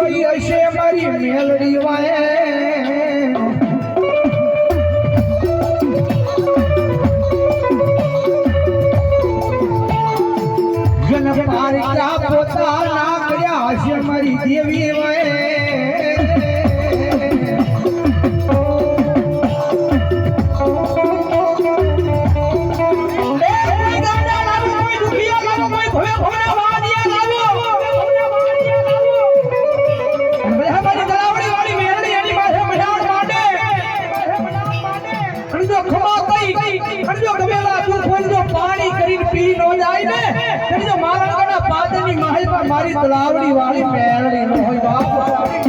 જોઈ હશે મારી મેલડી વાય જન પાર ક્યાં પોતાના કર્યા હશે મારી દેવી વાય મારી તલાવડી વાળી મેળડી નો હોય બાપ